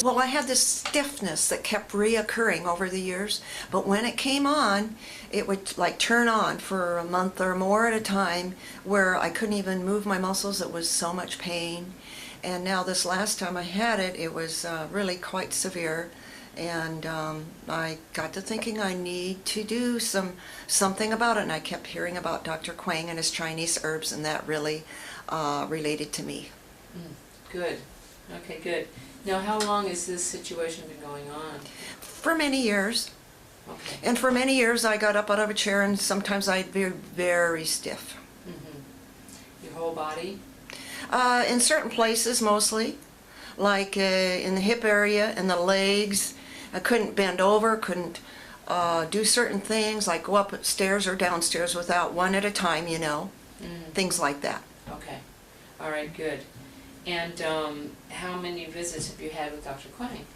Well, I had this stiffness that kept reoccurring over the years, but when it came on, it would like turn on for a month or more at a time where I couldn't even move my muscles. It was so much pain. And now this last time I had it, it was really quite severe. And I got to thinking I need to do something about it. And I kept hearing about Dr. Quang and his Chinese herbs, and that really related to me. Good. Okay, good. Now, how long has this situation been going on? For many years. Okay. And for many years I got up out of a chair and sometimes I'd be very stiff. Your whole body? In certain places mostly, like in the hip area and the legs. I couldn't bend over, couldn't do certain things like go up stairs or downstairs without one at a time, things like that. Okay. All right, good. And how many visits have you had with Dr. Quang?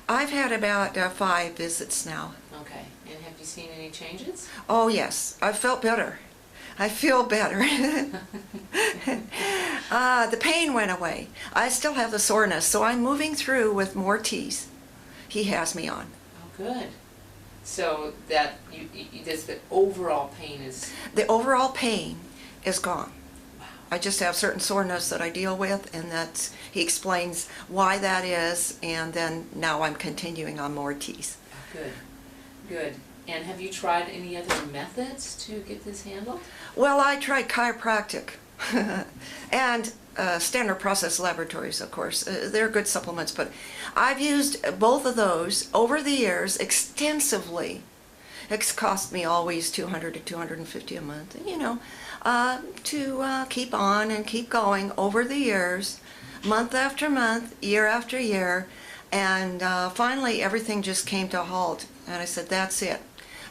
I've had about 5 visits now. Okay. And have you seen any changes? Oh yes, I felt better. I feel better. The pain went away. I still have the soreness, so I'm moving through with more teas. He has me on. Oh, good. So that the overall pain is... The overall pain is gone. Wow. I just have certain soreness that I deal with, and he explains why that is, and then now I'm continuing on more teas. Good, good. And have you tried any other methods to get this handled? Well, I tried chiropractic and standard process laboratories, of course. They're good supplements, but I've used both of those over the years extensively. It's cost me always $200 to $250 a month, to keep on and keep going over the years, month after month, year after year, and finally everything just came to a halt, and I said, that's it.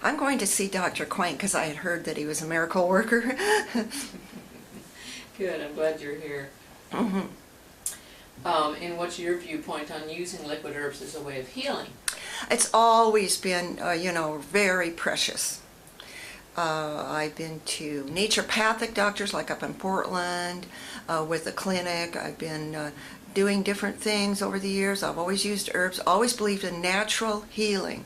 I'm going to see Dr. Quang because I had heard that he was a miracle worker. Good, I'm glad you're here. Mm-hmm. And what's your viewpoint on using liquid herbs as a way of healing? It's always been, very precious. I've been to naturopathic doctors like up in Portland with a clinic. I've been doing different things over the years. I've always used herbs, always believed in natural healing.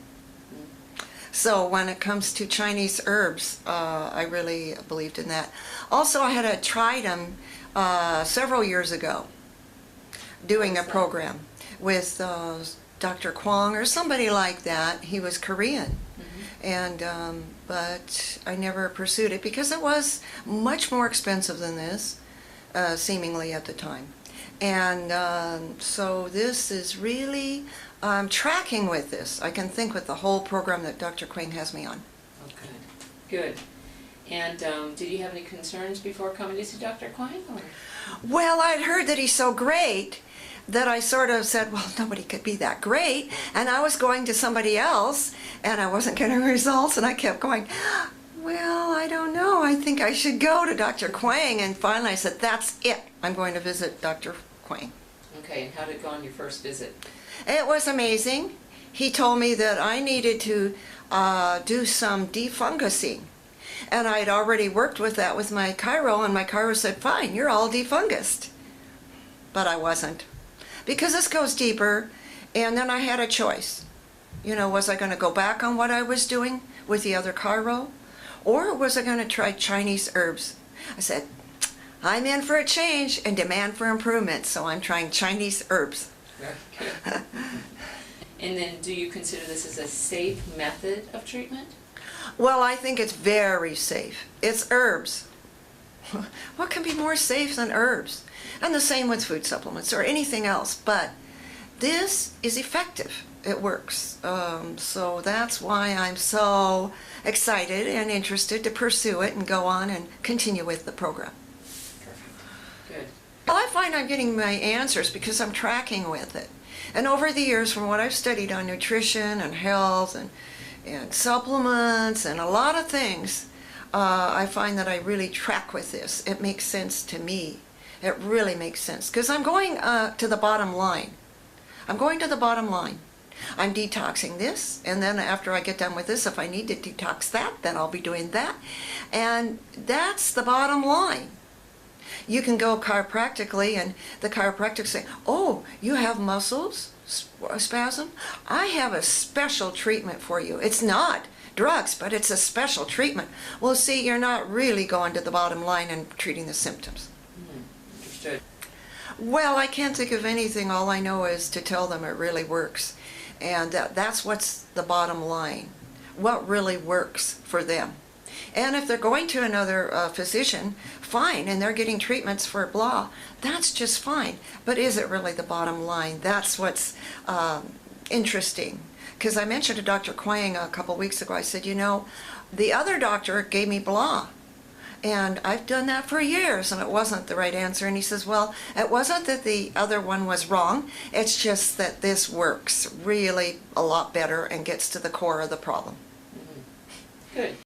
So when it comes to Chinese herbs, I really believed in that. Also, I had tried them several years ago, doing a program with Dr. Quang or somebody like that. He was Korean, and but I never pursued it because it was much more expensive than this, seemingly at the time. And so this is really, I'm tracking with this. I can think with the whole program that Dr. Quang has me on. Okay, good. And did you have any concerns before coming to see Dr. Quang? Or? Well, I'd heard that he's so great that I sort of said, well, nobody could be that great. And I was going to somebody else, and I wasn't getting results, and I kept going, well, I don't know. I think I should go to Dr. Quang. And finally I said, that's it. I'm going to visit Dr. Quang. Okay, and how did it go on your first visit? It was amazing. He told me that I needed to do some defungusing. And I'd already worked with that with my chiro, and my chiro said, fine, you're all defungused. But I wasn't. Because this goes deeper, and then I had a choice. Was I going to go back on what I was doing with the other chiro? Or was I going to try Chinese herbs? I said, I'm in for a change and demand for improvement, so I'm trying Chinese herbs. Okay. And then do you consider this as a safe method of treatment? Well, I think it's very safe. It's herbs. What can be more safe than herbs? And the same with food supplements or anything else, but this is effective. It works. So that's why I'm so excited and interested to pursue it and go on and continue with the program. Perfect. Good. Well, I find I'm getting my answers because I'm tracking with it. And over the years, from what I've studied on nutrition and health and supplements and a lot of things, I find that I really track with this. It makes sense to me. It really makes sense because I'm going to the bottom line. I'm going to the bottom line. I'm detoxing this, and then after I get done with this, if I need to detox that, then I'll be doing that. And that's the bottom line. You can go chiropractically and the chiropractic say, oh, you have muscles spasm? I have a special treatment for you. It's not drugs, but it's a special treatment. Well, see, you're not really going to the bottom line and treating the symptoms. Understood. Well, I can't think of anything. All I know is to tell them it really works. And that's what's the bottom line. What really works for them. And if they're going to another physician, fine, and they're getting treatments for blah, that's just fine. But is it really the bottom line? That's what's interesting. Because I mentioned to Dr. Quang a couple weeks ago, I said, you know, the other doctor gave me blah. And I've done that for years, and it wasn't the right answer. And he says, well, it wasn't that the other one was wrong. It's just that this works really a lot better and gets to the core of the problem. Good.